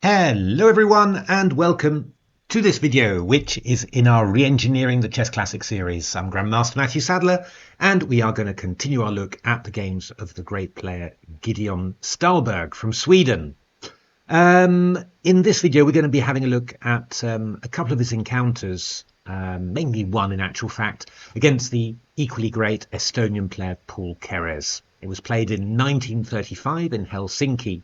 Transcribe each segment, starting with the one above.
Hello everyone and welcome to this video, which is in our Reengineering the Chess Classic series. I'm Grandmaster Matthew Sadler and we are going to continue our look at the games of the great player Gideon Stahlberg from Sweden. In this video we're going to be having a look at a couple of his encounters, mainly one in actual fact, against the equally great Estonian player Peter Holmgren. It was played in 1935 in Helsinki.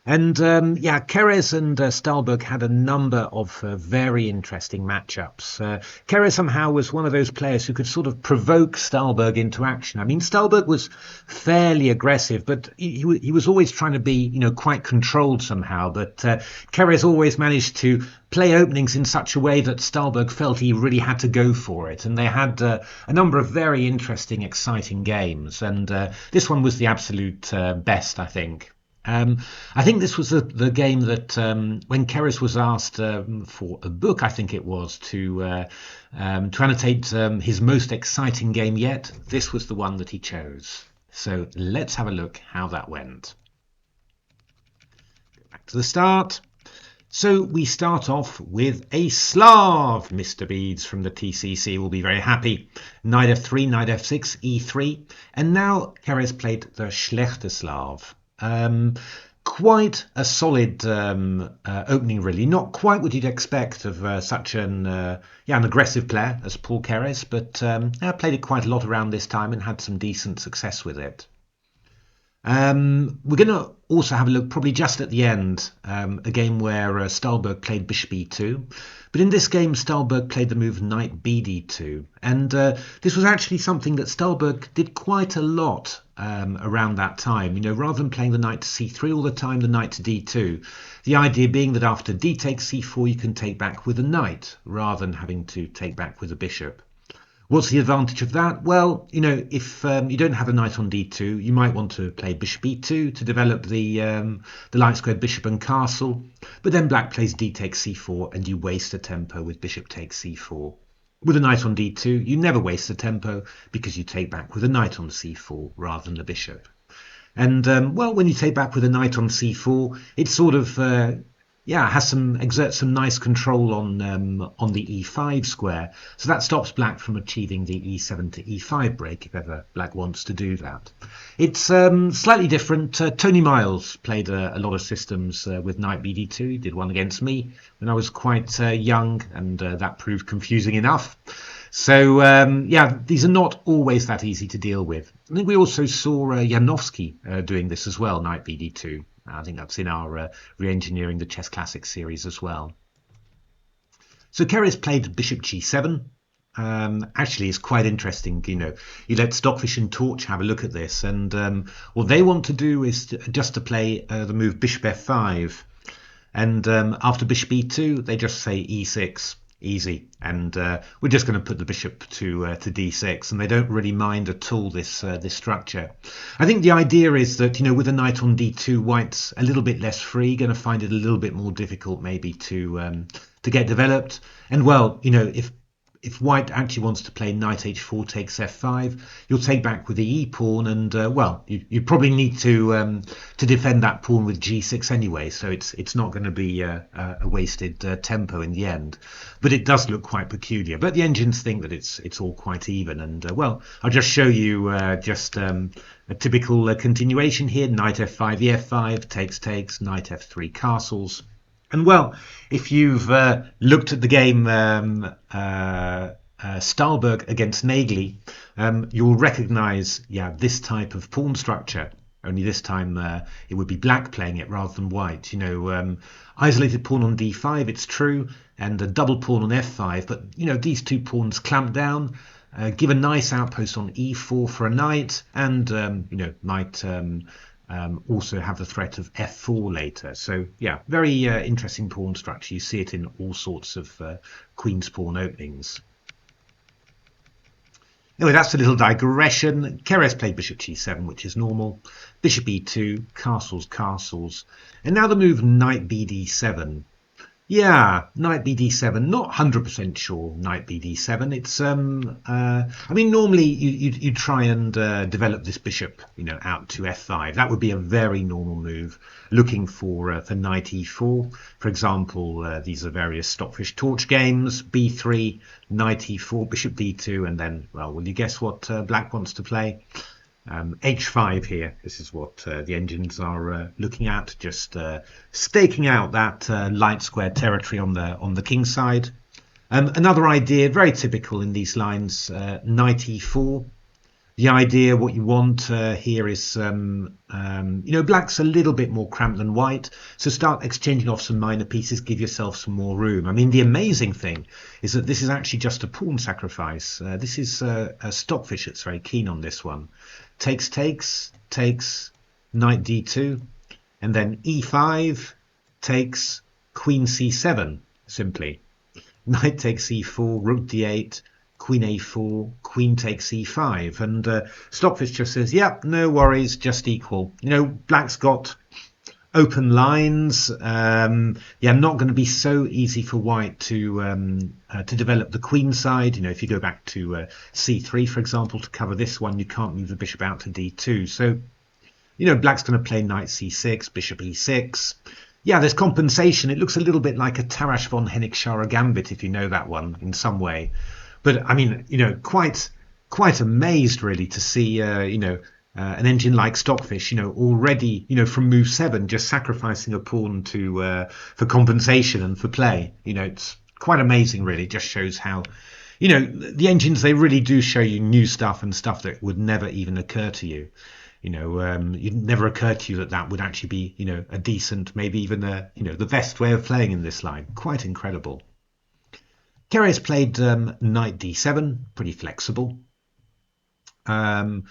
And Keres and Stahlberg had a number of very interesting matchups. Keres somehow was one of those players who could sort of provoke Stahlberg into action. I mean, Stahlberg was fairly aggressive, but he was always trying to be, quite controlled somehow. But Keres always managed to play openings in such a way that Stahlberg felt he really had to go for it. And they had a number of very interesting, exciting games. And this one was the absolute best, I think. I think this was the game that when Keres was asked for a book, I think it was, to annotate his most exciting game yet, this was the one that he chose. So let's have a look how that went. Go back to the start. So we start off with a Slav. Mr. Beads from the TCC will be very happy. Knight f3, knight f6, e3. And now Keres played the Schlechte Slav. Quite a solid opening, really. Not quite what you'd expect of such an aggressive player as Peter Holmgren, but played it quite a lot around this time and had some decent success with it. We're going to also have a look, probably just at the end, a game where Stahlberg played bishop e2. But in this game, Stahlberg played the move knight bd2. And this was actually something that Stahlberg did quite a lot around that time. Rather than playing the knight to c3 all the time, the knight to d2. The idea being that after d takes c4, you can take back with a knight, rather than having to take back with a bishop. What's the advantage of that? Well, if you don't have a knight on d2, you might want to play bishop e2 to develop the light squared bishop and castle. But then black plays d takes c4 and you waste a tempo with bishop takes c4. With a knight on d2, you never waste a tempo because you take back with a knight on c4 rather than the bishop. And when you take back with a knight on c4, it sort of exerts some nice control on the e5 square, so that stops black from achieving the e7 to e5 break if ever black wants to do that. It's slightly different. Tony Miles played a lot of systems with knight bd2. He did one against me when I was quite young, and that proved confusing enough. So these are not always that easy to deal with. I think we also saw Janowski doing this as well, knight bd2. I think that's in our Reengineering the Chess Classic series as well. So Keres played bishop g7. Actually, it's quite interesting. You let Stockfish and Torch have a look at this, and what they want to do is just to play the move bishop f5, and after bishop e2, they just say e6. Easy, and we're just going to put the bishop to d6, and they don't really mind at all this structure. I think the idea is that with a knight on d2, white's a little bit less free, going to find it a little bit more difficult maybe to get developed. And if white actually wants to play knight h4 takes f5, you'll take back with the e pawn, and you probably need to defend that pawn with g6 anyway, so it's not going to be a wasted tempo in the end. But it does look quite peculiar. But the engines think that it's all quite even, and I'll just show you a typical continuation here: knight f5 e5 takes, knight f3 castles. And if you've looked at the game Stahlberg against Nagli, you'll recognize this type of pawn structure. Only this time it would be black playing it rather than white. Isolated pawn on d5, it's true, and a double pawn on f5. But these two pawns clamp down, give a nice outpost on e4 for a knight, and might also have the threat of f4 later. So very interesting pawn structure. You see it in all sorts of queen's pawn openings. Anyway, that's a little digression. Keres played bishop g7, which is normal. Bishop e2, castles, and now the move knight bd7. Yeah, knight bd7. Not 100% sure. Knight bd7. It's I mean, normally you try and develop this bishop, out to f5. That would be a very normal move. Looking for knight e4, for example. These are various Stockfish Torch games. b3, knight e4, bishop d2, and then, well, will you guess what black wants to play? H5 here. This is what the engines are looking at, just staking out that light square territory on the king side. Another idea, very typical in these lines, knight e4. The idea, what you want here is, black's a little bit more cramped than white, so start exchanging off some minor pieces, give yourself some more room. I mean, the amazing thing is that this is actually just a pawn sacrifice. This is a Stockfish that's very keen on this one. Takes, knight d2, and then e5 takes, queen c7, simply. Knight takes e4, rook d8, queen a4, queen takes e5, and Stockfish just says, yeah, no worries, just equal. Black's got open lines. Not going to be so easy for white to develop the queen side. If you go back to c3, for example, to cover this one, you can't move the bishop out to d2. So, black's going to play knight c6, bishop e6. Yeah, there's compensation. It looks a little bit like a Taras von Hennig-Schara gambit, if you know that one in some way. But I mean, quite amazed really to see, an engine like Stockfish, already, from move 7, just sacrificing a pawn for compensation and for play. It's quite amazing, really. It just shows how, the engines, they really do show you new stuff and stuff that would never even occur to you. It'd never occur to you that would actually be, a decent, maybe even the best way of playing in this line. Quite incredible. Keres played knight d7, pretty flexible. And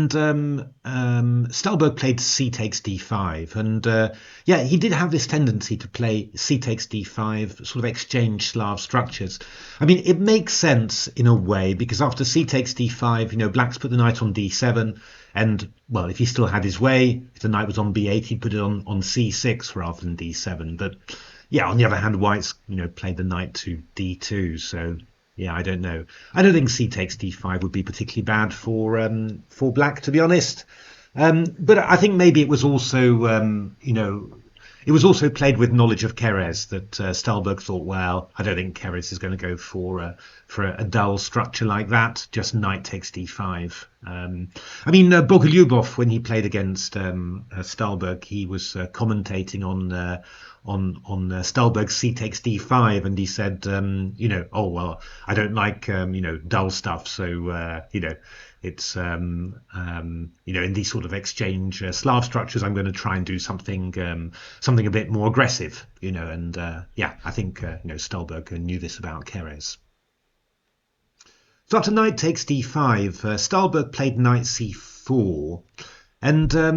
Stahlberg played c takes d5, and he did have this tendency to play c takes d5, sort of exchange Slav structures. I mean, it makes sense in a way, because after c takes d5, black's put the knight on d7, and, well, if he still had his way, if the knight was on b8, he'd put it on c6 rather than d7. But yeah, on the other hand, white's played the knight to d2, so yeah, I don't know. I don't think c takes d5 would be particularly bad for black, to be honest. But I think maybe it was also it was also played with knowledge of Keres, that Stahlberg thought, well, I don't think Keres is going to go for a dull structure like that. Just knight takes d5. I mean, Bogolyubov, when he played against Stahlberg, he was commentating on Stahlberg c takes d5, and he said, oh well, I don't like dull stuff, so it's in these sort of exchange Slav structures, I'm going to try and do something a bit more aggressive, and I think Stahlberg knew this about Keres. So after knight takes d5, Stahlberg played knight c4. And, I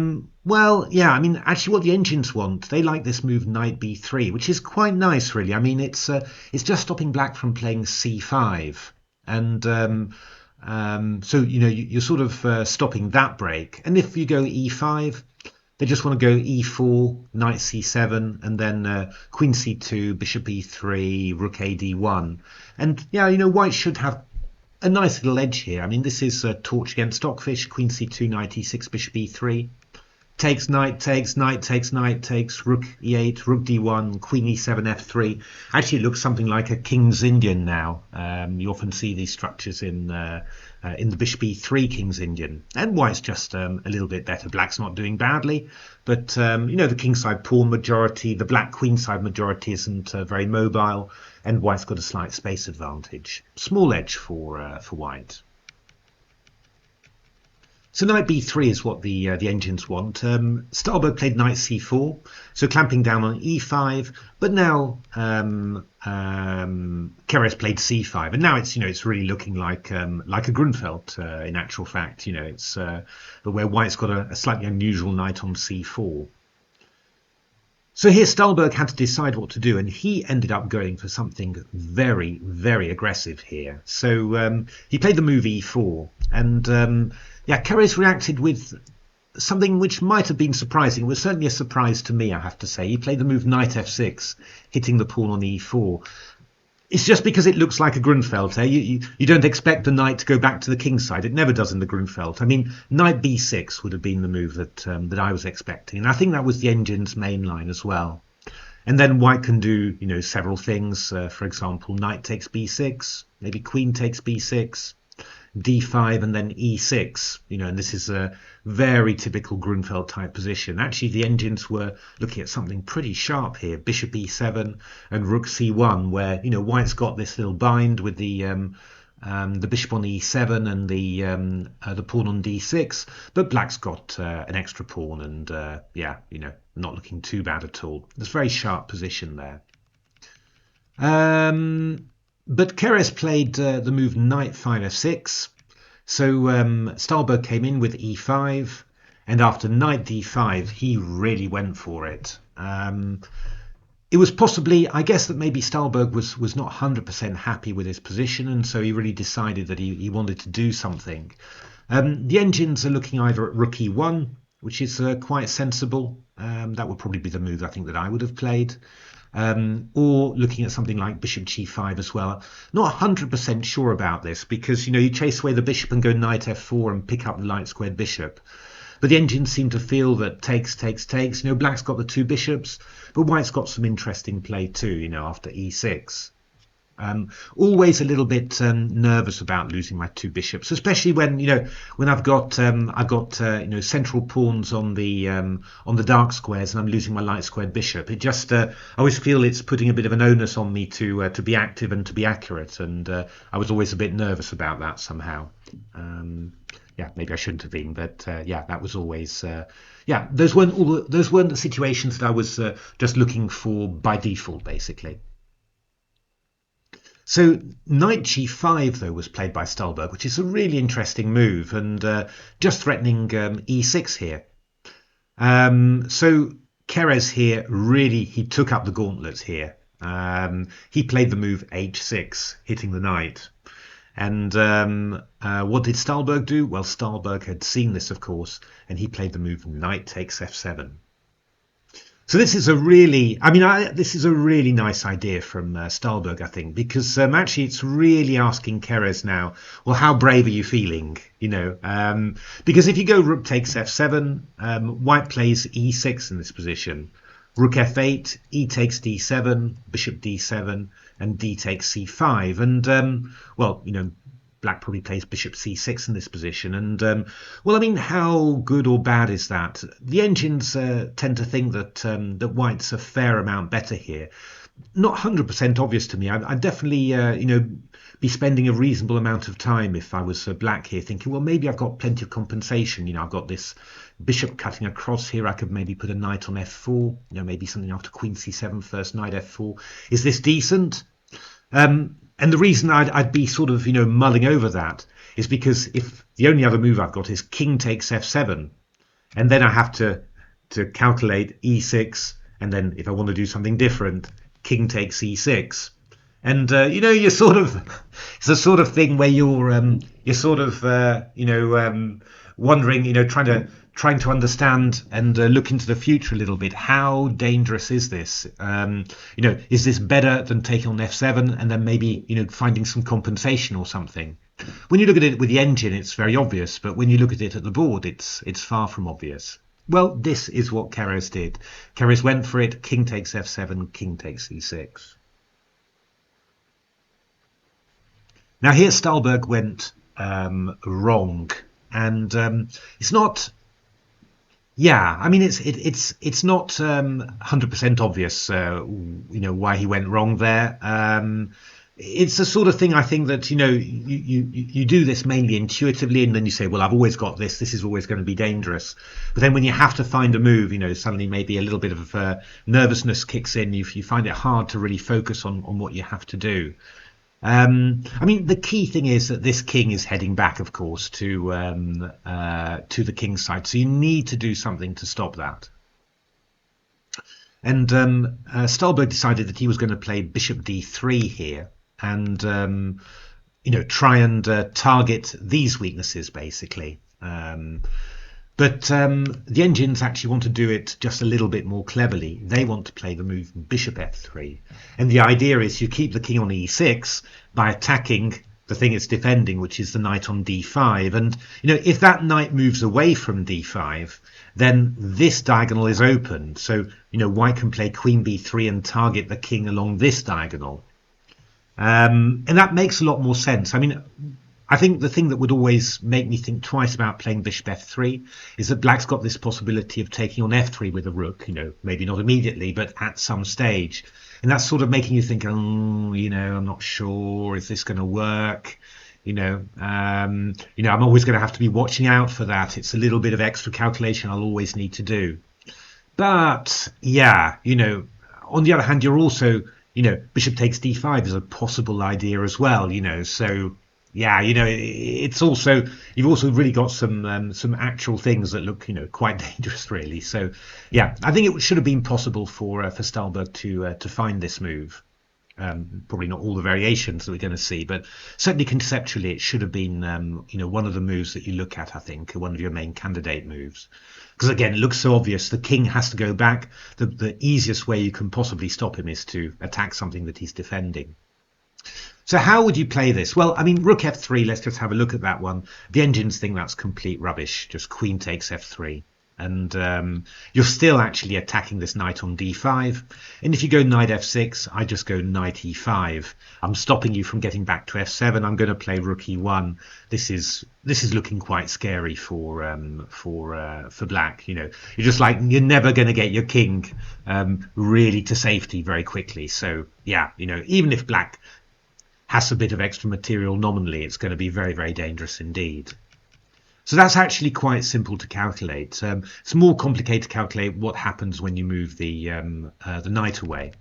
mean, actually what the engines want, they like this move knight b3, which is quite nice, really. I mean, it's just stopping black from playing c5. And so, you're sort of stopping that break. And if you go e5, they just want to go e4, knight c7, and then queen c2, bishop e3, rook a d1. And, white should have a nice little edge here. I mean, this is torch against Stockfish, queen c2, knight e6, bishop e3. Takes, knight takes, knight takes, knight takes, rook e8, rook d1, queen e7, f3. Actually, it looks something like a King's Indian now. You often see these structures in the bishop e3 King's Indian. And white's just a little bit better. Black's not doing badly, but the kingside pawn majority, the black queenside majority isn't very mobile, and white's got a slight space advantage. Small edge for white. So knight b3 is what the engines want. Stahlberg played knight c4, so clamping down on e5. But now Keres played c5, and now it's really looking like a Grunfeld in actual fact. It's but where white's got a slightly unusual knight on c4. So here Stahlberg had to decide what to do, and he ended up going for something very, very aggressive here. So he played the move e4, and Keres reacted with something which might have been surprising. It was certainly a surprise to me, I have to say. He played the move knight f6, hitting the pawn on e4. It's just because it looks like a Grunfeld. You don't expect the knight to go back to the king side. It never does in the Grunfeld. I mean, knight b6 would have been the move that I was expecting. And I think that was the engine's main line as well. And then white can do, several things. For example, knight takes b6, maybe queen takes b6, d5, and then e6. And this is a very typical Grunfeld type position. Actually, the engines were looking at something pretty sharp here: bishop e7 and rook c1, where white's got this little bind with the bishop on e7 and the pawn on d6, but black's got an extra pawn, and not looking too bad at all. It's a very sharp position there. But Keres played the move knight 5f6. So Stahlberg came in with e5, and after knight d5, he really went for it. It was possibly, I guess, that maybe Stahlberg was not 100% happy with his position, and so he really decided that he wanted to do something. The engines are looking either at rook e1, which is quite sensible. That would probably be the move I think that I would have played. Or looking at something like bishop g5 as well. Not 100% sure about this, because you chase away the bishop and go knight f4 and pick up the light squared bishop. But the engines seem to feel that takes. Black's got the two bishops, but white's got some interesting play too, after e6. Always a little bit nervous about losing my two bishops, especially when I've got central pawns on the dark squares and I'm losing my light squared bishop. It just I always feel it's putting a bit of an onus on me to be active and to be accurate, and I was always a bit nervous about that somehow. Maybe I shouldn't have been, but that was always those weren't the situations that I was just looking for by default, basically. So knight g5, though, was played by Stahlberg, which is a really interesting move, and just threatening e6 here. So Keres here, really, he took up the gauntlet here. He played the move h6, hitting the knight. And what did Stahlberg do? Well, Stahlberg had seen this, of course, and he played the move knight takes f7. So this is a really, this is a really nice idea from Stahlberg, I think, because actually it's really asking Keres now, well, how brave are you feeling? Because if you go rook takes f7, white plays e6 in this position. Rook f8, e takes d7, bishop d7, and d takes c5. And, black probably plays bishop c6 in this position. And, how good or bad is that? The engines tend to think that white's a fair amount better here. Not 100% obvious to me. I'd definitely, be spending a reasonable amount of time if I was black here, thinking, well, maybe I've got plenty of compensation. I've got this bishop cutting across here. I could maybe put a knight on f4. Maybe something after queen c7, first knight f4. Is this decent? And the reason I'd be sort of, mulling over that is because if the only other move I've got is king takes f7, and then I have to calculate e6, and then if I want to do something different, king takes e6. And, you're sort of, it's the sort of thing where you're sort of, wondering, trying to understand and look into the future a little bit. How dangerous is this? Is this better than taking on f7 and then maybe, finding some compensation or something? When you look at it with the engine, it's very obvious, but when you look at it at the board, it's far from obvious. Well, this is what Keres did. Keres went for it. King takes f7, king takes e6. Now here Stahlberg went wrong, and it's not. Yeah, it's not 100% obvious, why he went wrong there. It's the sort of thing I think that you do this mainly intuitively, and then you say, well, I've always got this. This is always going to be dangerous. But then when you have to find a move, suddenly maybe a little bit of nervousness kicks in. You find it hard to really focus on what you have to do. The key thing is that this king is heading back, of course, to the king's side. So you need to do something to stop that. And Stahlberg decided that he was going to play bishop d3 here, and try and target these weaknesses, basically. But the engines actually want to do it just a little bit more cleverly. They want to play the move bishop f3. And the idea is you keep the king on e6 by attacking the thing it's defending, which is the knight on d5. And, you know, if that knight moves away from d5, then this diagonal is open. So, you know, white can play queen b3 and target the king along this diagonal. And that makes a lot more sense. I mean, I think the thing that would always make me think twice about playing bishop f3 is that black's got this possibility of taking on f3 with a rook, you know, maybe not immediately, but at some stage. And that's sort of making you think, oh, you know, I'm not sure, is this going to work? You know, I'm always going to have to be watching out for that. It's a little bit of extra calculation I'll always need to do. But yeah, you know, on the other hand, you're also, you know, bishop takes d5 is a possible idea as well, you know, so yeah, you know, it's also, you've also really got some actual things that look, you know, quite dangerous, really. So, yeah, I think it should have been possible for Stahlberg to find this move. Probably not all the variations that we're going to see, but certainly conceptually, it should have been, you know, one of the moves that you look at. I think one of your main candidate moves, because again, it looks so obvious. The king has to go back. The easiest way you can possibly stop him is to attack something that he's defending. So how would you play this? Well, I mean, rook f3, let's just have a look at that one. The engines think that's complete rubbish, just queen takes f3. And you're still actually attacking this knight on d5. And if you go knight f6, I just go knight e5. I'm stopping you from getting back to f7. I'm going to play rook e1. This is looking quite scary for black. You know, you're just like, you're never going to get your king really to safety very quickly. So yeah, you know, even if black has a bit of extra material nominally, it's going to be very, very dangerous indeed. So that's actually quite simple to calculate. It's more complicated to calculate what happens when you move the knight away.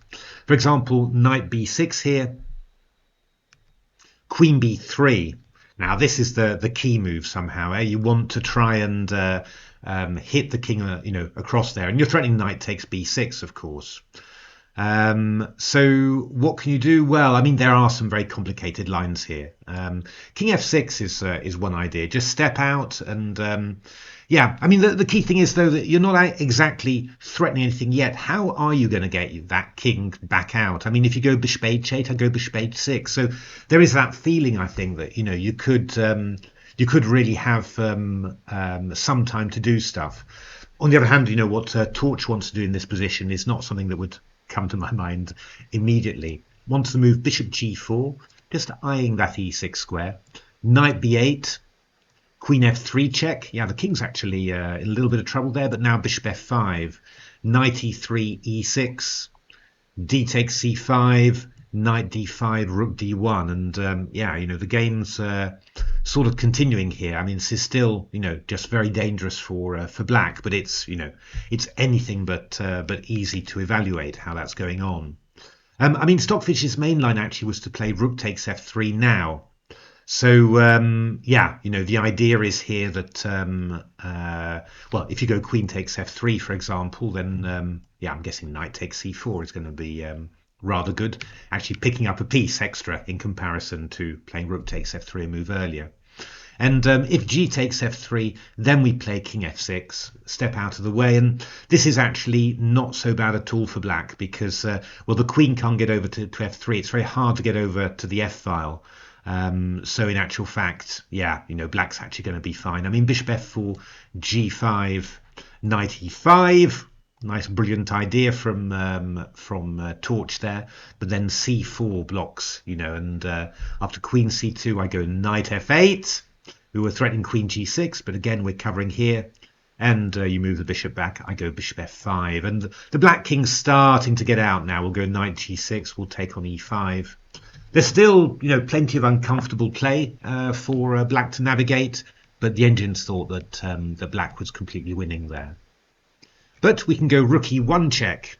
For example, knight b6 here, queen b3. Now this is the key move somehow. You want to try and hit the king, you know, across there, and you're threatening knight takes b6, of course. So what can you do? Well, I mean, there are some very complicated lines here. King f6 is one idea. Just step out and yeah, I mean, the key thing is, though, that you're not exactly threatening anything yet. How are you going to get that king back out? I mean, if you go bishop h8, I go bishop h6. So there is that feeling, I think, that, you know, you could really have some time to do stuff. On the other hand, you know, what Torch wants to do in this position is not something that would come to my mind immediately. Wants to move bishop g4, just eyeing that e6 square. Knight b8, queen f3 check. Yeah, the king's actually in a little bit of trouble there, but now bishop f5, knight e3, e6, d takes c5, knight d5, rook d1, and yeah, you know, the game's sort of continuing here. I mean, this is still, you know, just very dangerous for black, but it's, you know, it's anything but easy to evaluate how that's going on. I mean, Stockfish's main line actually was to play rook takes f3 now. So yeah, you know, the idea is here that well, if you go queen takes f3, for example, then yeah, I'm guessing knight takes c4 is going to be rather good, actually picking up a piece extra in comparison to playing rook takes f3 a move earlier. And if g takes f3, then we play king f6, step out of the way. And this is actually not so bad at all for black because, well, the queen can't get over to f3. It's very hard to get over to the f-file. So in actual fact, yeah, you know, black's actually going to be fine. I mean, bishop f4, g5, knight e5. Nice, brilliant idea from Torch there, but then c4 blocks, you know, and after queen c2, I go knight f8. We were threatening queen g6, but again, we're covering here, and you move the bishop back. I go bishop f5, and the black king's starting to get out now. We'll go knight g6. We'll take on e5. There's still, you know, plenty of uncomfortable play for black to navigate, but the engines thought that the black was completely winning there. But we can go rook e1 check,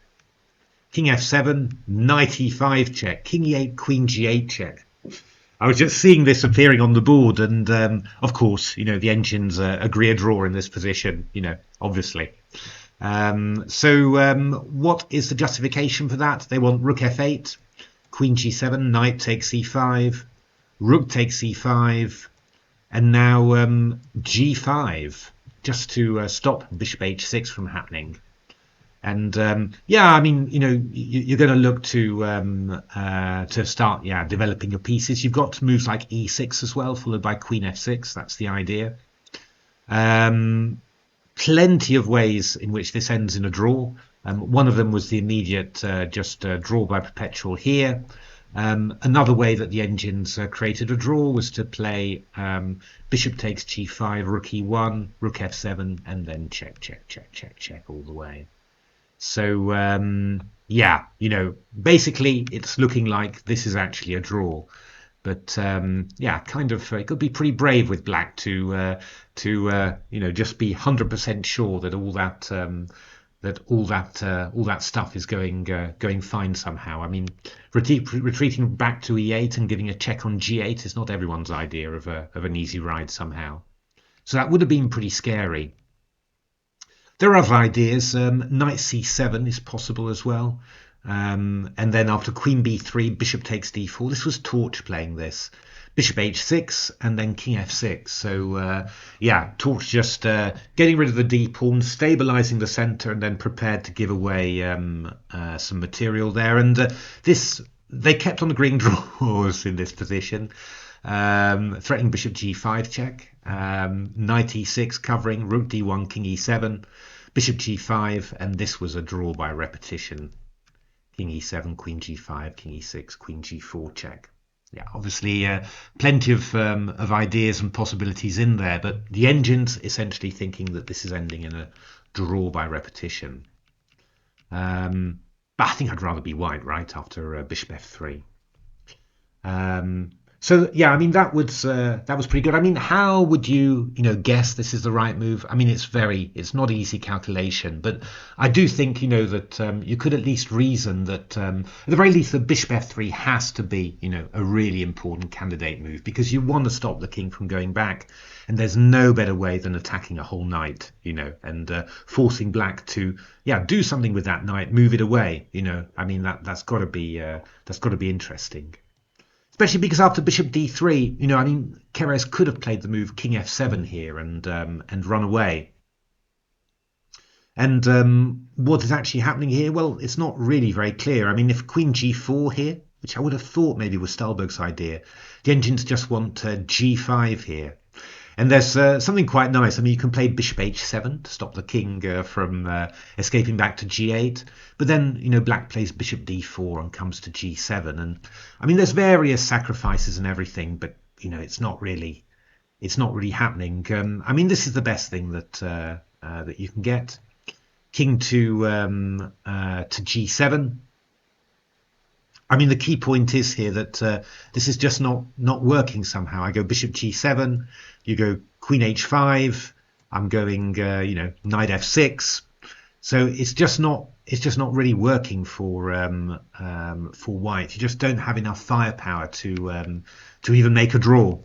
king f7, knight e5 check, king e8, queen g8 check. I was just seeing this appearing on the board, and of course, you know, the engines agree a draw in this position, you know, obviously. So what is the justification for that? They want rook f8, queen g7, knight takes e5, rook takes e5, and now g5. just to stop bishop h6 from happening. And yeah, I mean, you know, you're going to look to start, developing your pieces. You've got moves like e6 as well, followed by queen f6. That's the idea. Plenty of ways in which this ends in a draw. One of them was the immediate draw by perpetual here. Another way that the engines created a draw was to play bishop takes g5, rook e1, rook f7, and then check, check, check, check, check all the way. So, yeah, you know, basically it's looking like this is actually a draw. But yeah, kind of, it could be pretty brave with black to you know, just be 100% sure that all that stuff is going fine somehow. I mean, retreating back to e8 and giving a check on g8 is not everyone's idea of an easy ride somehow. So that would have been pretty scary. There are other ideas. Knight c7 is possible as well. And then after queen b3, bishop takes d4. This was Torch playing this. Bishop h6 and then king f6. So yeah, Torch just getting rid of the d pawn, stabilizing the center, and then prepared to give away some material there. And they kept on agreeing draws in this position. Threatening bishop g5 check, knight e6 covering, rook d1, king e7, bishop g5, and this was a draw by repetition. King e7, queen g5, king e6, queen g4 check. Yeah, obviously plenty of ideas and possibilities in there, but the engine's essentially thinking that this is ending in a draw by repetition. But I think I'd rather be white, right, after bishop f3. So yeah, I mean that was pretty good. I mean, how would you guess this is the right move? I mean, it's not easy calculation, but I do think that you could at least reason that at the very least the bishop f3 has to be a really important candidate move, because you want to stop the king from going back, and there's no better way than attacking a whole knight, and forcing black to do something with that knight, move it away. I mean that's got to be interesting. Especially because after bishop d3, I mean, Keres could have played the move king f7 here and run away. And what is actually happening here? Well, it's not really very clear. I mean, if queen g4 here, which I would have thought maybe was Stahlberg's idea, the engines just want g5 here. And there's something quite nice. I mean, you can play bishop h7 to stop the king from escaping back to g8. But then, black plays bishop d4 and comes to g7. And I mean, there's various sacrifices and everything, but it's not really happening. I mean, this is the best thing that you can get. King to g7. I mean, the key point is here that this is just not working somehow. I go bishop g7, you go queen h5, I'm going knight f6. So it's just not really working for white. You just don't have enough firepower to even make a draw.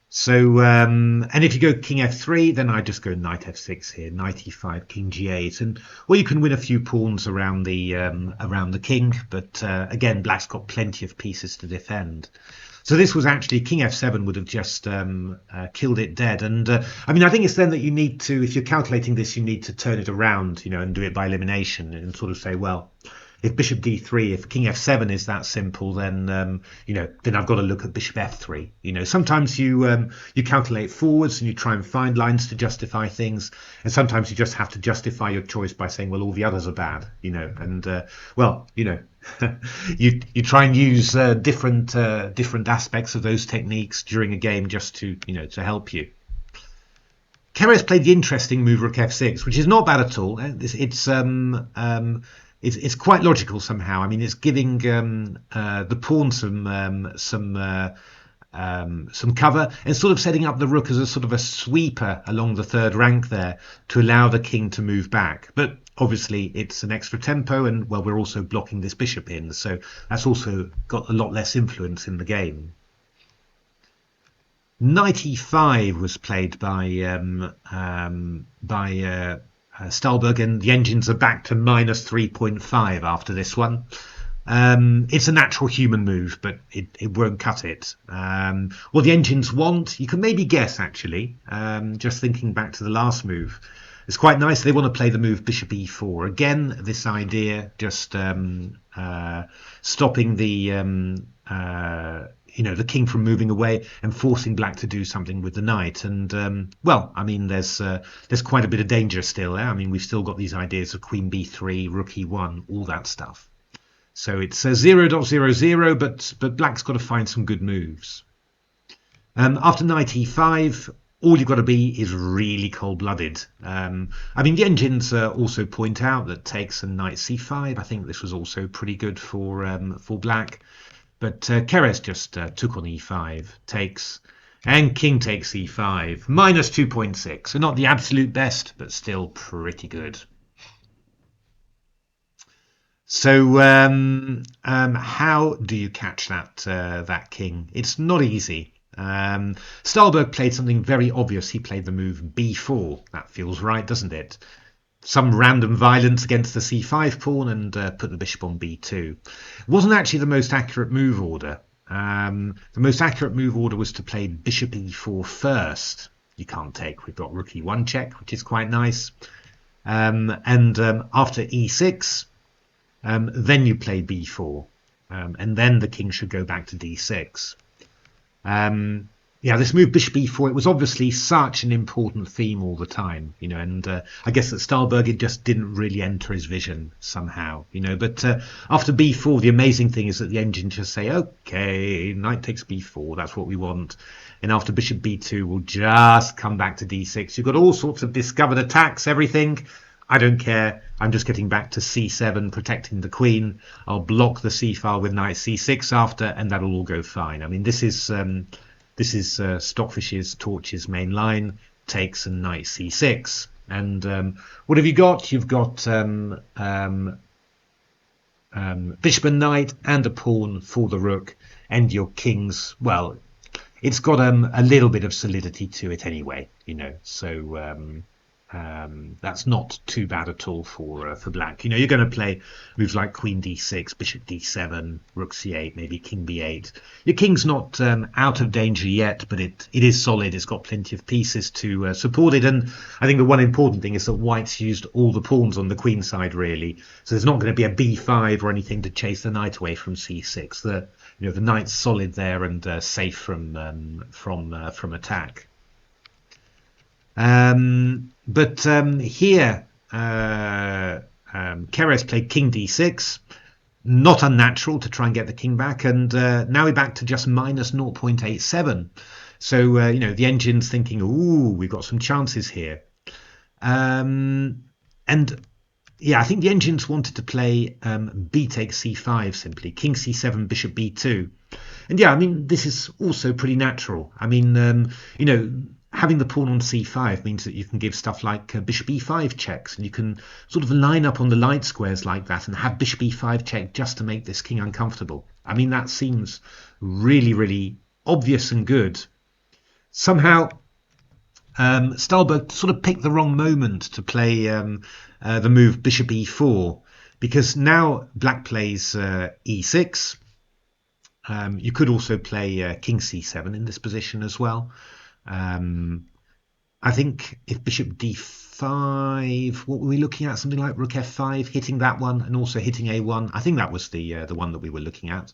So and if you go king f3, then I just go knight f6 here, knight e5, king g8, and well, you can win a few pawns around the king, but again, black's got plenty of pieces to defend. So this was actually king f7 would have just killed it dead. And I mean, I think it's then that you need to, if you're calculating this, you need to turn it around, and do it by elimination and sort of say, well, if bishop d3, if king f7 is that simple, then then I've got to look at bishop f3. Sometimes you calculate forwards and you try and find lines to justify things, and sometimes you just have to justify your choice by saying, well, all the others are bad. And well, you try and use different aspects of those techniques during a game just to to help you. Keres played the interesting move rook f6, which is not bad at all. It's quite logical somehow. I mean, it's giving the pawn some cover, and sort of setting up the rook as a sort of a sweeper along the third rank there to allow the king to move back. But obviously it's an extra tempo, and well, we're also blocking this bishop in, so that's also got a lot less influence in the game. Knight e5 was played by Stahlberg, and the engines are back to minus 3.5 after this one. It's a natural human move, but it won't cut it. What the engines want, you can maybe guess actually. Just thinking back to the last move, it's quite nice. They want to play the move bishop e4. Again, this idea just stopping the the king from moving away and forcing black to do something with the knight. And well, I mean, there's quite a bit of danger still there. I mean, we've still got these ideas of queen b3, rook e1, all that stuff. So it's 0.00, but black's got to find some good moves. After knight e5, all you've got to be is really cold-blooded. I mean, the engines also point out that takes and knight c5. I think this was also pretty good for black. But Keres just took on e5, takes, and king takes e5, minus 2.6. So not the absolute best, but still pretty good. So how do you catch that king? It's not easy. Stahlberg played something very obvious. He played the move b4. That feels right, doesn't it? Some random violence against the c5 pawn and put the bishop on b2. It wasn't actually the most accurate move order. The most accurate move order was to play bishop e4 first. You can't take. We've got rook e1 check, which is quite nice. And after e6, then you play b4. And then the king should go back to d6. Yeah, this move bishop e4, it was obviously such an important theme all the time, and I guess that Stahlberg, it just didn't really enter his vision somehow, but after b4, the amazing thing is that the engine just say, okay, knight takes b4, that's what we want, and after bishop b2, we'll just come back to d6. You've got all sorts of discovered attacks, everything. I don't care. I'm just getting back to c7, protecting the queen. I'll block the c file with knight c6 after, and that'll all go fine. I mean, this is Stockfish's Torch's main line, takes and knight c6. And what have you got? You've got bishop and knight and a pawn for the rook, and your king's, well, it's got a little bit of solidity to it anyway, so that's not too bad at all for black. You're going to play moves like queen d6, bishop d7, rook c8, maybe king b8. Your king's not out of danger yet, but it is solid. It's got plenty of pieces to support it. And I think the one important thing is that white's used all the pawns on the queen side, really. So there's not going to be a b5 or anything to chase the knight away from c6. The knight's solid there and safe from attack. But here, Keres played king d6, not unnatural to try and get the king back, and now we're back to just minus 0.87. So, the engine's thinking, ooh, we've got some chances here. And, yeah, I think the engines wanted to play b takes c5 simply, king c7, bishop b2. And, yeah, I mean, this is also pretty natural. I mean, having the pawn on c5 means that you can give stuff like bishop e5 checks, and you can sort of line up on the light squares like that and have bishop e5 check just to make this king uncomfortable. I mean, that seems really, really obvious and good. Somehow, Stahlberg sort of picked the wrong moment to play the move bishop e4, because now black plays e6. You could also play king c7 in this position as well. I think if bishop d5, what were we looking at? Something like rook f5, hitting that one and also hitting a1. I think that was the one that we were looking at.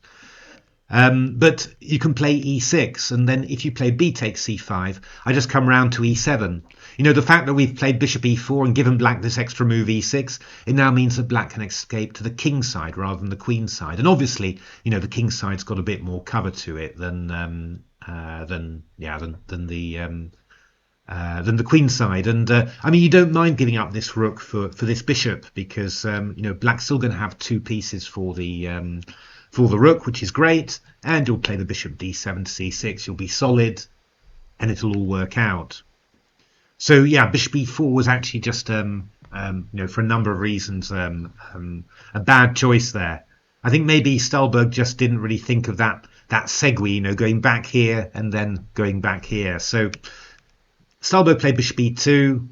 But you can play e6, and then if you play b takes c5, I just come round to e7. The fact that we've played bishop e4 and given black this extra move e6, it now means that black can escape to the king side rather than the queen side. And obviously, the king side's got a bit more cover to it than the queen side. And I mean, you don't mind giving up this rook for this bishop, because black's still going to have two pieces for the rook, which is great, and you'll play the bishop d7 to c6. You'll be solid, and it'll all work out. So yeah, bishop e4 was actually just for a number of reasons a bad choice there. I think maybe Stahlberg just didn't really think of that segue, going back here and then going back here. So Stahlberg played bishop e2,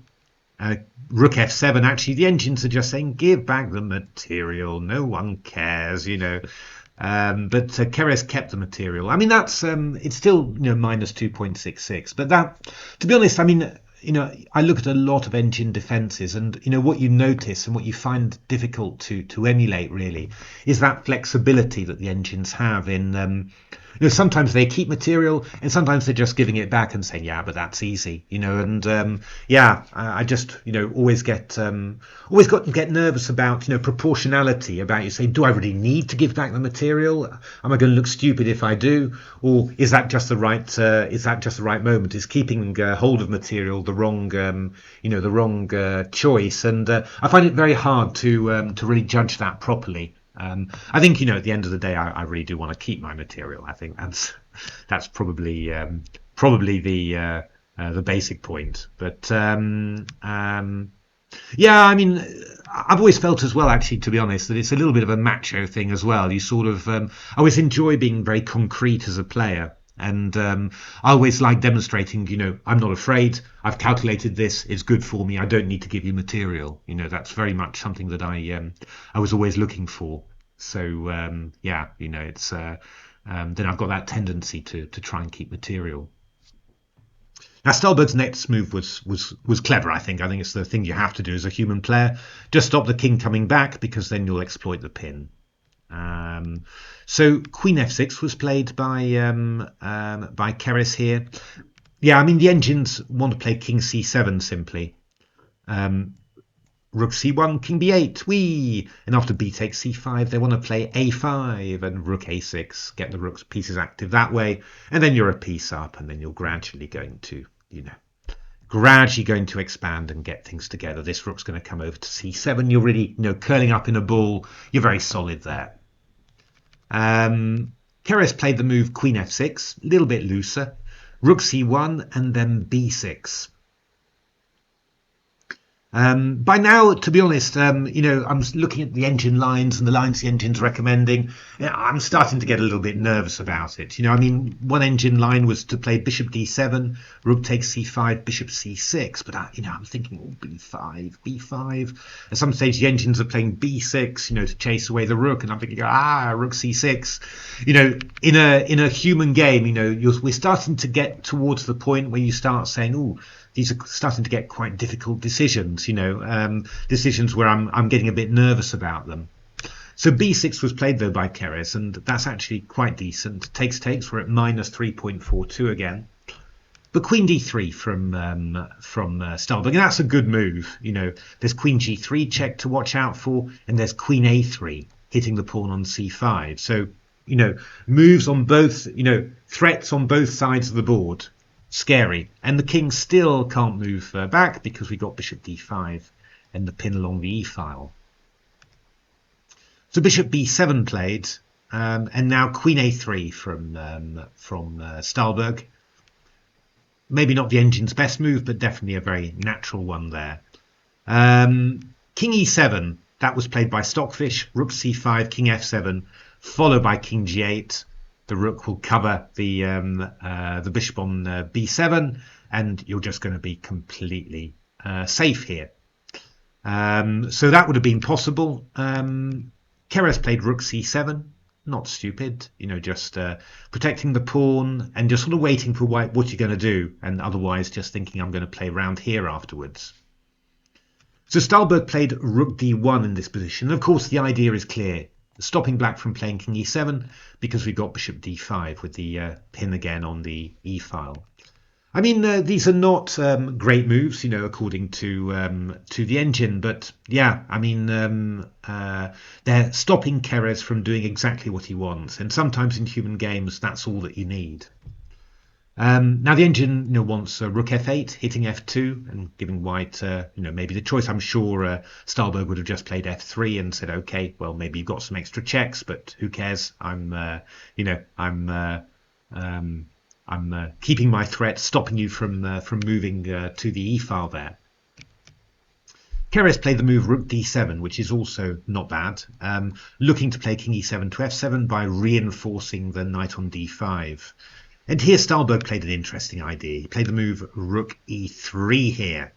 Rook f7, actually the engines are just saying give back the material, no one cares, you know. But Keres kept the material. I mean, that's it's still, you know, minus 2.66, but that, to be honest, I mean, you know, I look at a lot of engine defenses, and you know what you notice and what you find difficult to emulate really is that flexibility that the engines have in you know, sometimes they keep material and sometimes they're just giving it back and saying, yeah, but that's easy, you know. And yeah, I just, you know, always get nervous about, you know, proportionality, about you say, do I really need to give back the material? Am I going to look stupid if I do? Or is that just the right moment? Is keeping hold of material the wrong you know, the wrong choice? And I find it very hard to really judge that properly. I think, you know, at the end of the day, I really do want to keep my material. I think that's probably the basic point. But yeah, I mean, I've always felt as well, actually, to be honest, that it's a little bit of a macho thing as well. You sort of, I always enjoy being very concrete as a player. And I always like demonstrating, you know, I'm not afraid. I've calculated this. It's good for me. I don't need to give you material. You know, that's very much something that I was always looking for. So yeah, you know, it's then I've got that tendency to try and keep material. Now, Stahlberg's next move was clever. I think it's the thing you have to do as a human player. Just stop the king coming back, because then you'll exploit the pin. So Queen f6 was played by Keres here. Yeah, I mean, the engines want to play King c7 simply. Rook c1, King b8, whee! And after b takes c5, they want to play a5 and Rook a6, get the rook's pieces active that way, and then you're a piece up, and then you're gradually going to, you know, expand and get things together. This rook's going to come over to c7. You're really, you know, curling up in a ball. You're very solid there. Keres played the move Queen f6, a little bit looser. Rook c1 and then b6. By now, to be honest, you know, I'm looking at the engine lines and the lines the engine's recommending. I'm starting to get a little bit nervous about it. You know, I mean, one engine line was to play bishop d7, rook takes c5, bishop c6. But, you know, I'm thinking, oh, b5. At some stage, the engines are playing b6, you know, to chase away the rook. And I'm thinking, rook c6. You know, in a human game, you know, we're starting to get towards the point where you start saying, oh, these are starting to get quite difficult decisions, you know, decisions where I'm getting a bit nervous about them. So b6 was played, though, by Keres, and that's actually quite decent. Takes, we're at minus 3.42 again. But queen d3 from Stahlberg, and that's a good move. You know, there's queen g3 check to watch out for, and there's queen a3 hitting the pawn on c5. So, you know, moves on both, you know, threats on both sides of the board. Scary. And the king still can't move back because we got bishop d5 and the pin along the e-file. So bishop b7 played, and now queen a3 from Stahlberg. Maybe not the engine's best move, but definitely a very natural one there. King e7, that was played by Stockfish. Rook c5, king f7, followed by king g8. The rook will cover the bishop on b7, and you're just going to be completely safe here. So that would have been possible. Keres played rook c7, not stupid, you know, just protecting the pawn and just sort of waiting for what you're going to do, and otherwise just thinking I'm going to play around here afterwards. So Stahlberg played rook d1 in this position. Of course, the idea is clear. Stopping black from playing king e7 because we've got bishop d5 with the pin again on the e-file. I mean, these are not great moves, you know, according to the engine, but yeah, I mean, they're stopping Keres from doing exactly what he wants, and sometimes in human games that's all that you need. Now the engine, you know, wants rook f8, hitting f2 and giving white, you know, maybe the choice. I'm sure Stahlberg would have just played f3 and said, okay, well, maybe you've got some extra checks, but who cares? I'm keeping my threat, stopping you from moving to the e-file there. Keres played the move rook d7, which is also not bad, looking to play king e7 to f7 by reinforcing the knight on d5. And here Stahlberg played an interesting idea. He played the move rook e3 here.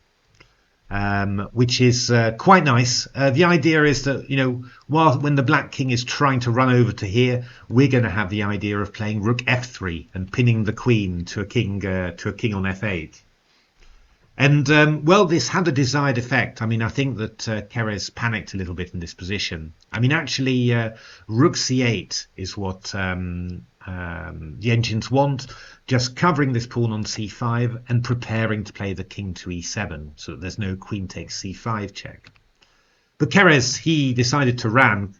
which is quite nice. The idea is that, when the black king is trying to run over to here, we're going to have the idea of playing rook f3 and pinning the queen to a king on f8. And, well, this had the desired effect. I mean, I think that Keres panicked a little bit in this position. I mean, actually, rook c8 is what the engines want, just covering this pawn on c5 and preparing to play the king to e7, so that there's no queen takes c5 check. But Keres, he decided to run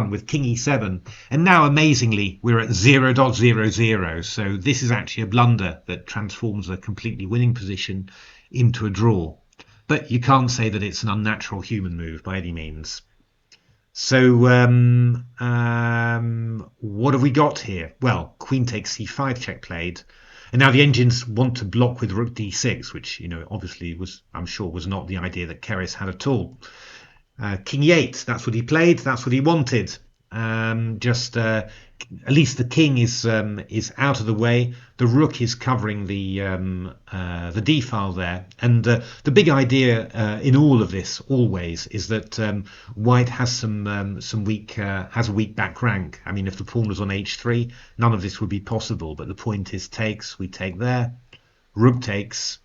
with king e7, and now, amazingly, we're at 0.00, so this is actually a blunder that transforms a completely winning position into a draw. But you can't say that it's an unnatural human move by any means. So what have we got here? Well, queen takes c5 check played, and now the engines want to block with rook d6, which obviously I'm sure was not the idea that Keres had at all. King e8, that's what he played, that's what he wanted. At least the king is out of the way. The rook is covering the d file there, and the big idea in all of this always is that white has a weak back rank. I mean, if the pawn was on h3, none of this would be possible. But the point is, we take there, rook takes.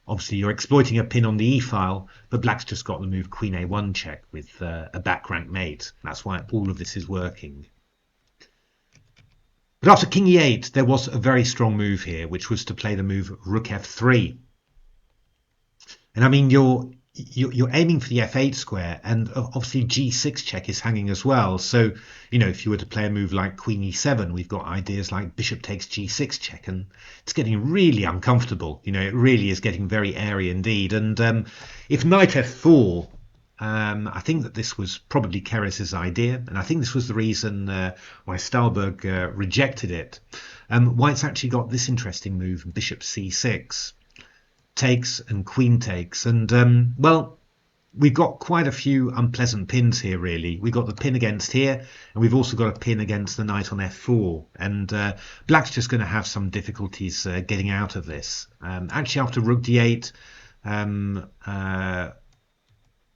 Obviously, you're exploiting a pin on the e file, but black's just got the move queen a1 check with a back rank mate. That's why all of this is working. But after king e8, there was a very strong move here, which was to play the move rook f3. And I mean, you're aiming for the f8 square, and obviously g6 check is hanging as well. So, if you were to play a move like queen e7, we've got ideas like bishop takes g6 check, and it's getting really uncomfortable. It really is getting very airy indeed. And if knight f4, I think that this was probably Keres's idea, and I think this was the reason why Stahlberg rejected it. White's actually got this interesting move, bishop c6. Takes and queen takes, and well, we've got quite a few unpleasant pins here really. We've got the pin against here, and we've also got a pin against the knight on f4, and black's just going to have some difficulties getting out of this. Actually, after rook d8,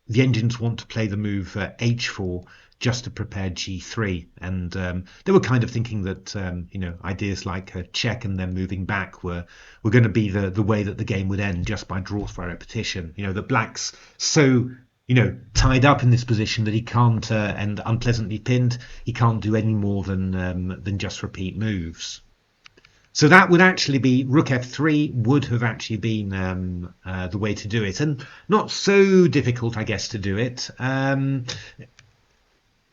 the engines want to play the move h4 just to prepare g3, and they were kind of thinking that ideas like a check and then moving back were going to be the way that the game would end, just by draws by repetition. That black's so tied up in this position that he can't and unpleasantly pinned, he can't do any more than just repeat moves. So that would actually be rook f3 would have actually been the way to do it, and not so difficult, I guess, to do it.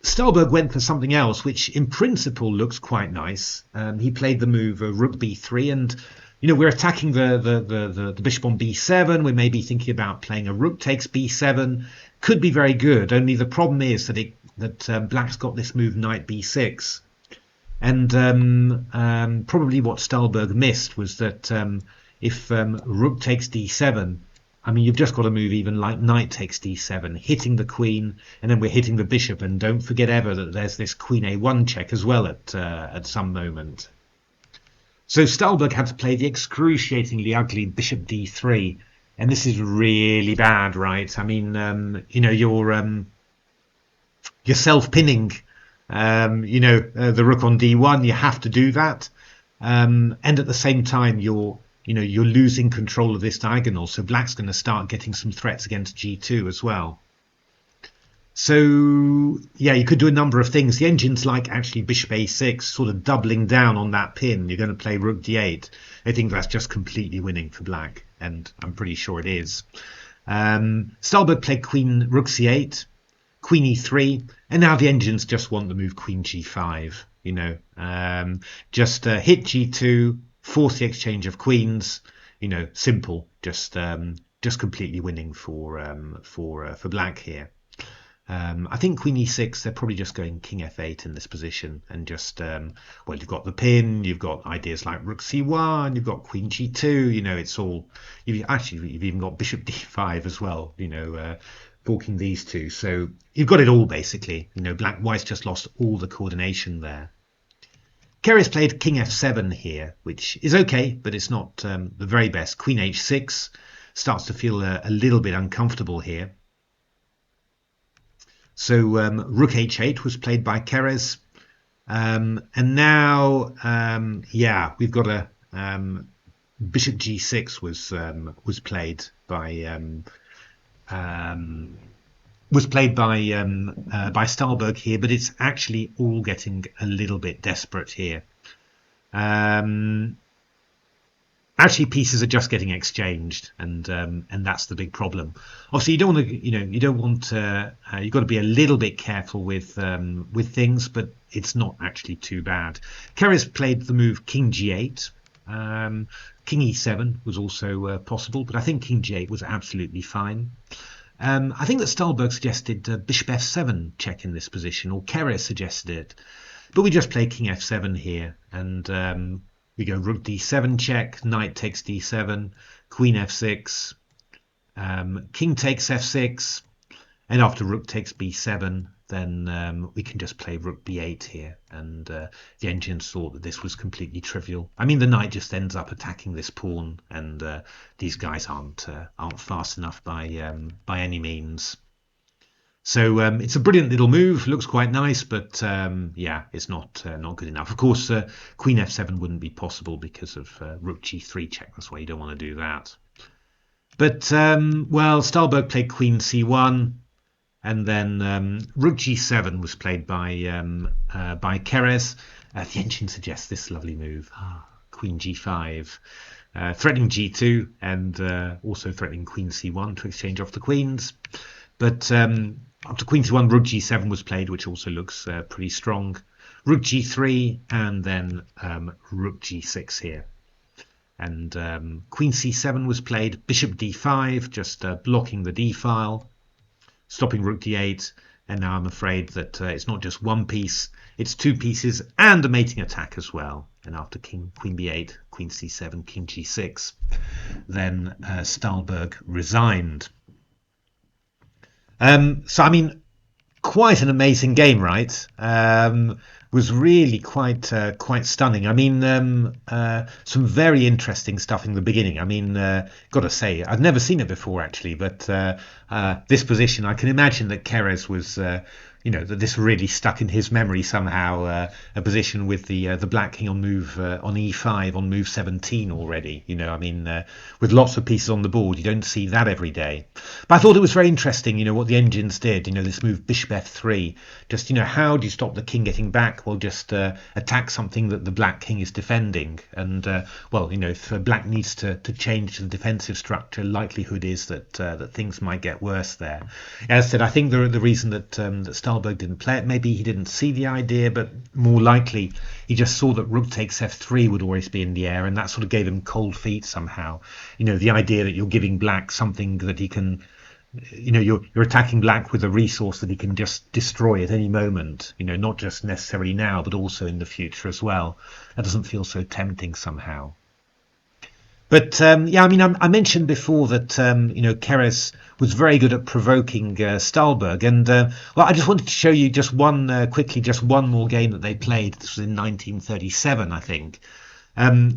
Stahlberg went for something else, which in principle looks quite nice. He played the move rook b3, and we're attacking the bishop on b7. We may be thinking about playing a rook takes b7. Could be very good. Only the problem is that black's got this move knight b6, and probably what Stahlberg missed was that if rook takes d7. I mean, you've just got to move even like knight takes d7, hitting the queen, and then we're hitting the bishop. And don't forget ever that there's this queen a1 check as well at some moment. So Stahlberg had to play the excruciatingly ugly bishop d3, and this is really bad, right? I mean, you're self-pinning, the rook on d1. You have to do that, and at the same time you're losing control of this diagonal, so black's going to start getting some threats against g2 as well. So, yeah, you could do a number of things. The engine's like actually bishop a6, sort of doubling down on that pin. You're going to play rook d8. I think that's just completely winning for black, and I'm pretty sure it is. Stahlberg played queen rook c8, queen e3, and now the engines just want the move queen g5. Just hit g2, force the exchange of queens, simple, just completely winning for black here. I think queen e6, they're probably just going king f8 in this position, and just well, you've got the pin, you've got ideas like rook c1, you've got queen g2, it's all, you've even got bishop d5 as well, balking these two, so you've got it all basically. White's just lost all the coordination there. Keres played king f7 here, which is okay, but it's not the very best. Queen h6. starts to feel a little bit uncomfortable here. So rook h8 was played by Keres, and now we've got a bishop g6 was played by Stahlberg here, but it's actually all getting a little bit desperate here. Actually, pieces are just getting exchanged, and that's the big problem. Obviously, you don't want to, you've got to be a little bit careful with things, but it's not actually too bad. Keres played the move King G8. King E7 was also possible, but I think King G8 was absolutely fine. I think that Stahlberg suggested Bishop F7 check in this position, or Keres suggested it, but we just play King F7 here, and we go Rook D7 check, Knight takes D7, Queen F6, King takes F6, and after Rook takes B7, then we can just play Rook B8 here, and the engines thought that this was completely trivial. I mean, the Knight just ends up attacking this pawn, and these guys aren't fast enough by any means. So it's a brilliant little move, looks quite nice, but it's not good enough. Of course, Queen F7 wouldn't be possible because of Rook G3 check. That's why you don't want to do that. But Stahlberg played Queen C1, and then Rook G7 was played by Keres. The engine suggests this lovely move, Queen G5, threatening G2, and also threatening Queen C1 to exchange off the queens. But after Queen C1, Rook G7 was played, which also looks pretty strong. Rook G3, and then Rook G6 here. And Queen C7 was played, Bishop D5, just blocking the D file, stopping Rook D8. And now I'm afraid that it's not just one piece, it's two pieces and a mating attack as well. And after Queen B8, Queen C7, King G6, then Stahlberg resigned. So I mean, quite an amazing game, right? Was really quite stunning. I mean, some very interesting stuff in the beginning. I mean, got to say, I've never seen it before actually, but this position, I can imagine that Keres was, that this really stuck in his memory somehow. A position with the black king on move on E5 on move 17 already. I mean, with lots of pieces on the board, you don't see that every day. But I thought it was very interesting, what the engines did. This move Bishop F3. Just how do you stop the king getting back? Well, just attack something that the black king is defending. And if black needs to change the defensive structure, likelihood is that things might get worse there. As I said, I think the reason that Stahlberg didn't play it, maybe he didn't see the idea, but more likely he just saw that Rook takes F3 would always be in the air, and that sort of gave him cold feet somehow. The idea that you're giving black something that he can, you're attacking black with a resource that he can just destroy at any moment, not just necessarily now, but also in the future as well. That doesn't feel so tempting somehow. But I mean, I mentioned before that Keres was very good at provoking Stahlberg, and I just wanted to show you just one more game that they played. This was in 1937, I think,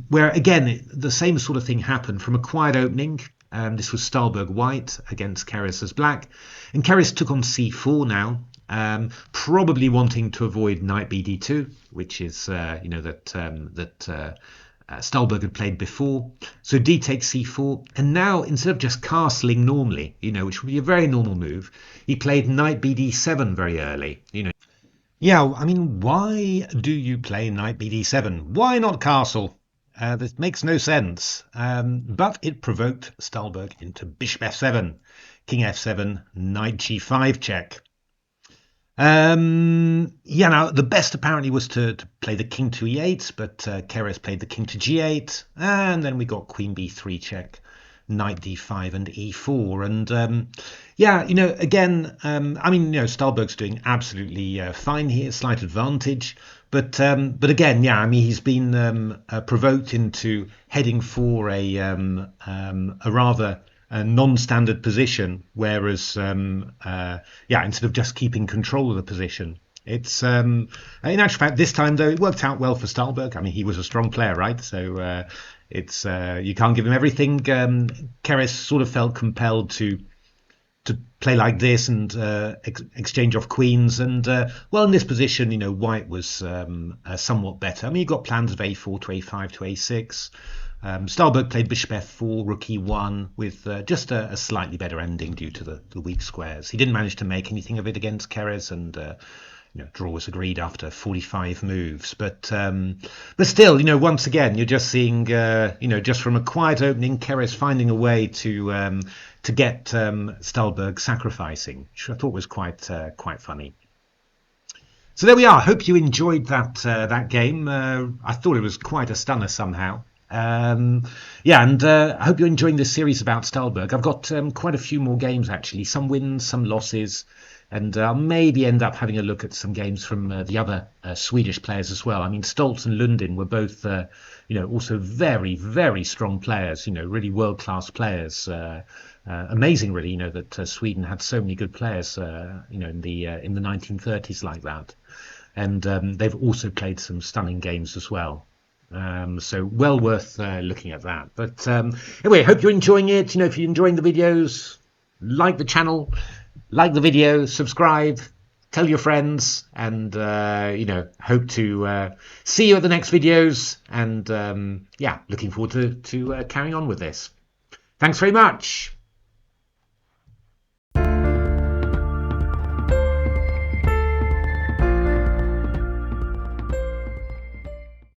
where again the same sort of thing happened from a quiet opening. This was Stahlberg white against Keres as black, and Keres took on C4 now, probably wanting to avoid knight BD2, which is Stahlberg had played before. So D takes C4, and now instead of just castling normally, which would be a very normal move, he played knight BD7 very early. Yeah, I mean, why do you play knight BD7? Why not castle? This makes no sense. But it provoked Stahlberg into Bishop F7, King F7, Knight G5 check. Now the best apparently was to play the king to E8, but Keres played the king to G8, and then we got Queen B3 check, Knight D5 and E4, and again, I mean, Stahlberg's doing absolutely fine here, slight advantage, but again, I mean, he's been provoked into heading for a rather non-standard position, whereas instead of just keeping control of the position, It's in actual fact, this time though, it worked out well for Stahlberg. I mean, he was a strong player, right? So it's you can't give him everything. Keres sort of felt compelled to play like this and exchange off queens. And well, in this position, White was somewhat better. I mean, he got plans of a4 to a5 to a6. Stahlberg played bishop f4, rook e1 with just a slightly better ending due to the weak squares. He didn't manage to make anything of it against Keres, and draw was agreed after 45 moves. But still, once again, you're just seeing, just from a quiet opening, Keres finding a way to get Stahlberg sacrificing, which I thought was quite funny. So there we are. Hope you enjoyed that game. I thought it was quite a stunner somehow. And I hope you're enjoying this series about Stahlberg. I've got quite a few more games actually, some wins, some losses, and I'll maybe end up having a look at some games from the other Swedish players as well. I mean, Stoltz and Lundin were both, also very, very strong players. Really world-class players. Amazing, really, that Sweden had so many good players, in the 1930s like that, and they've also played some stunning games as well. So well worth looking at that. But anyway, hope you're enjoying it. If you're enjoying the videos, like the channel, like the video, subscribe, tell your friends, and hope to see you at the next videos. And looking forward to carrying on with this. Thanks very much.